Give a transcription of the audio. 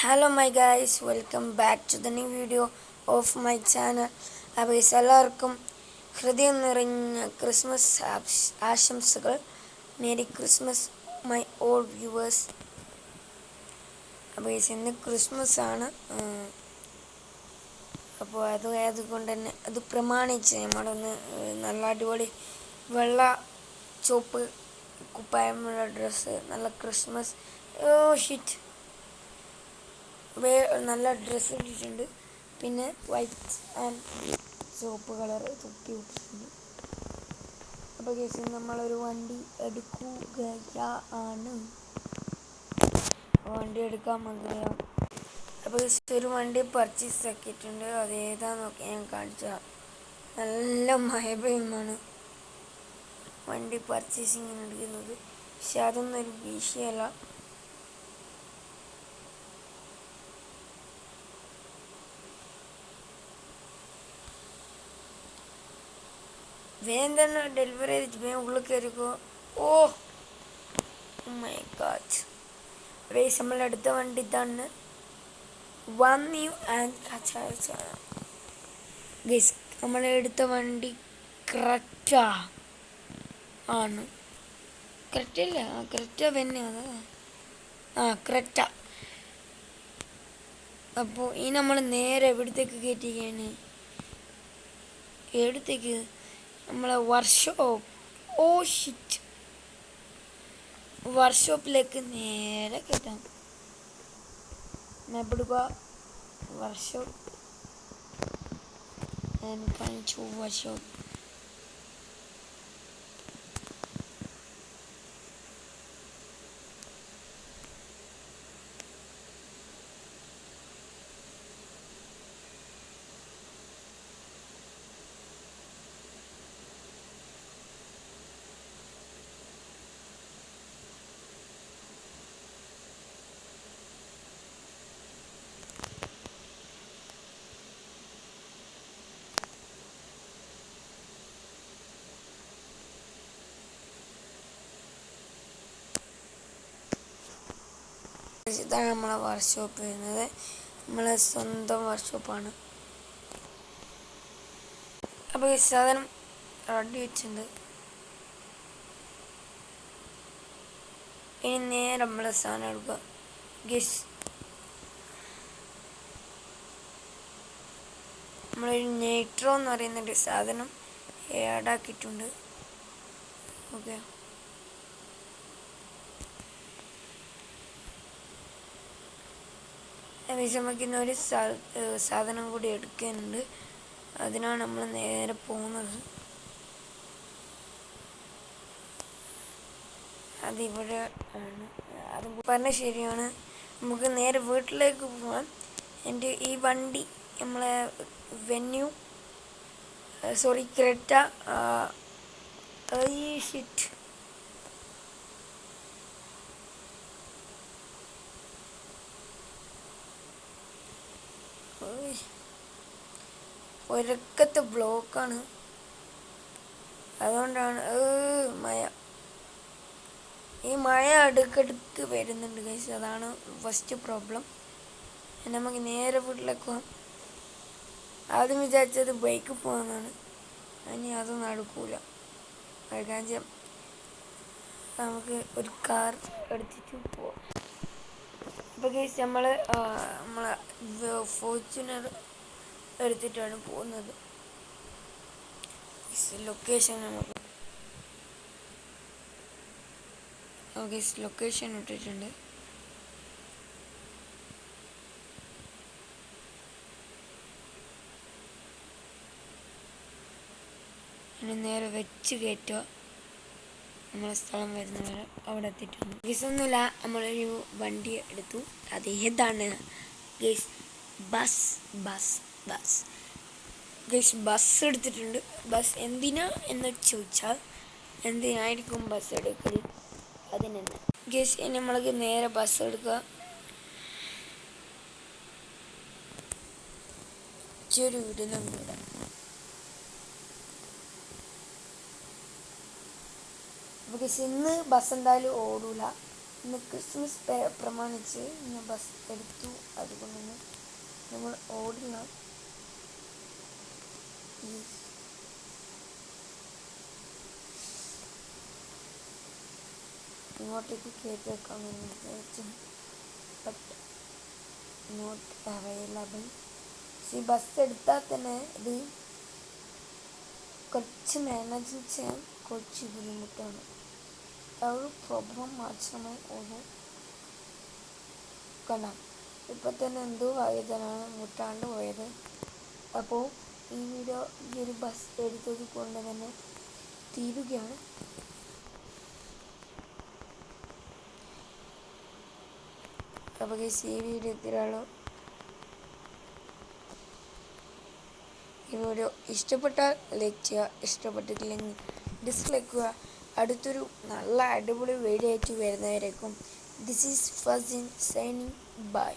Hello my guys, welcome back to the new video of my channel. അപ്പോൾ എല്ലാവർക്കും ഹൃദയം നിറഞ്ഞ ക്രിസ്മസ് ആശംസകൾ. Merry Christmas my all viewers. അപ്പോൾ ഇന്ന് ക്രിസ്മസ് ആണ്. അപ്പോൾ അതുകൊണ്ട് തന്നെ അത് പ്രമാണിച്ച് നമ്മളൊന്ന് നല്ല അടിപൊളി വെള്ള ചുവപ്പ് കുപ്പായമുള്ള ഡ്രസ്സ്, നല്ല ക്രിസ്മസ് ഷിറ്റ് നല്ല ഡ്രസ്സ് ഇട്ടിട്ടുണ്ട്. പിന്നെ വൈറ്റ് ആൻഡ് ചുവപ്പ് കളർ തുപ്പി ഇട്ടിട്ടുണ്ട്. അപ്പോൾ കേസ് നമ്മളൊരു വണ്ടി എടുക്കുകയാണ്. വണ്ടി എടുക്കാൻ മതിയാവും. അപ്പോൾ ഒരു വണ്ടി പർച്ചേസ് ആക്കിയിട്ടുണ്ട്. അതേതാന്നൊക്കെ ഞാൻ കാണിച്ചാൽ നല്ല മഴഭയമാണ് വണ്ടി പർച്ചേസിങ്ങിന് എടുക്കുന്നത്. പക്ഷെ അതൊന്നും ഒരു വിഷയമല്ല. വേഗം തന്നെ ഡെലിവറി ചെയ്തിട്ട് വേഗം ഉള്ളിൽ കയറിക്കോ. Oh my God. റേസ് നമ്മൾ അടുത്ത വണ്ടി ഇതാണ്. വൺ ന്യൂ ആൻഡ് ഗൈസ് നമ്മളെടുത്ത വണ്ടി ക്രെറ്റ ആണ്. ക്രെറ്റ അല്ല, ക്രെറ്റ തന്നെ ക്രെറ്റ. അപ്പോൾ ഈ നമ്മൾ നേരെ എവിടത്തേക്ക് കയറ്റിയാണ്? എവിടത്തേക്ക്? നമ്മളെ വർക്ക്ഷോപ്പ്. ഓ ഷിറ്റ്, വർക്ക്ഷോപ്പിലേക്ക് നേരെ കയറ്റാം. എവിടുക വർക്ക്ഷോപ്പ്? ഞാൻ കാണിച്ചു വർക്ക്ഷോപ്പ്. ഇതാണ് നമ്മളെ വർക്ക്ഷോപ്പ് വരുന്നത്. നമ്മളെ സ്വന്തം വർക്ക്ഷോപ്പാണ്. അപ്പോൾ ഈ സാധനം റെഡി വെച്ചിട്ടുണ്ട്. ഇനി നേരെ നമ്മളെ സാധനം എടുക്കുക. ഗസ് നമ്മളൊരു നൈട്രോ എന്ന് പറയുന്നൊരു സാധനം ആഡാക്കിയിട്ടുണ്ട്. ഓക്കെ, വിഷമിക്കുന്ന ഒരു സാധനം കൂടി എടുക്കാനുണ്ട്. അതിനാണ് നമ്മൾ നേരെ പോകുന്നത്. അതിവിടെ ആണ്. അതും പറഞ്ഞ ശരിയാണ്. നമുക്ക് നേരെ വീട്ടിലേക്ക് പോകാം. എൻ്റെ ഈ വണ്ടി നമ്മളെ ക്രെറ്റ ഈ ഷിറ്റ് ഒരക്കത്തെ ബ്ലോക്കാണ്. അതുകൊണ്ടാണ് ഈ മഴ അടുക്കടുക്ക് വരുന്നുണ്ട് ഗൈസ്. അതാണ് ഫസ്റ്റ് പ്രോബ്ലം. നമുക്ക് നേരെ വീട്ടിലേക്ക് പോകാം. ആദ്യം വിചാരിച്ചത് ബൈക്ക് പോകാമെന്നാണ്. ഇനി അത് നടക്കൂല. വൈകാഞ്ചം നമുക്ക് ഒരു കാർ എടുത്തിട്ട് പോവാം. അപ്പോൾ ഗൈസ് നമ്മളെ ഫോർച്യൂണർ എടുത്തിട്ടാണ് പോകുന്നത്. ലൊക്കേഷൻ നമുക്ക് ലൊക്കേഷൻ ഇട്ടിട്ടുണ്ട്. ഇനി നേരെ വെച്ച് കയറ്റുക. നമ്മളെ സ്ഥലം വരുന്നവരെ അവിടെ എത്തിയിട്ടുണ്ട്. ഗൈസൊന്നുമില്ല, നമ്മളൊരു വണ്ടി എടുത്തു. അത് ഏതാണ് ഗൈസ്? ബസ് എടുത്തിട്ടുണ്ട്. ബസ് എന്തിനാ എന്ന് ചോദിച്ചാൽ എന്തിനായിരിക്കും ബസ് എടുക്കൽ? അതിനെന്താ ഗൈസ്, ഇനി നമ്മൾക്ക് നേരെ ബസ് എടുക്കുക. ചെറു വീടിനും വിടാം. അപ്പോൾ ഗൈസ് ഇന്ന് ബസ് എന്തായാലും ഓടൂല. ഇന്ന് ക്രിസ്മസ് പ്രമാണിച്ച് ഇന്ന് ബസ് എടുത്തു. അതുകൊണ്ട് നമ്മൾ ഓടില്ല. ഇങ്ങോട്ടേക്ക് കയറ്റി വെക്കാമെന്ന് വിചാരിച്ചു, ബട്ട് നോട്ട് അവൈലബിൾ. ഈ ബസ് എടുത്താൽ തന്നെ ഇത് കുറച്ച് മാനേജ് ചെയ്യാൻ കുറച്ച് ബുദ്ധിമുട്ടാണ്. ആ ഒരു പ്രോബ്ലം മാത്രമേ ഉള്ളൂ. കണ്ടാം ഇപ്പം തന്നെ എന്തോ ആയതാണ് മുട്ടാണ്ട് പോയത്. അപ്പോൾ ഈ വീഡിയോ ഈ ഒരു ബസ് എടുത്തത് കൊണ്ട് തന്നെ തീരുകയാണ്. അപ്പോൾ ഈ വീഡിയോ ഇത്രയുള്ളൂ. ഈ വീഡിയോ ഇഷ്ടപ്പെട്ടാൽ ലൈക്ക് ചെയ്യുക, ഇഷ്ടപ്പെട്ടിട്ടില്ലെങ്കിൽ ഡിസ്ലൈക്ക് ചെയ്യുക. അടുത്തൊരു നല്ല അടിപൊളി വീഡിയോ ആയിട്ട് വരുന്നവരേക്കും this is Fasin signing by.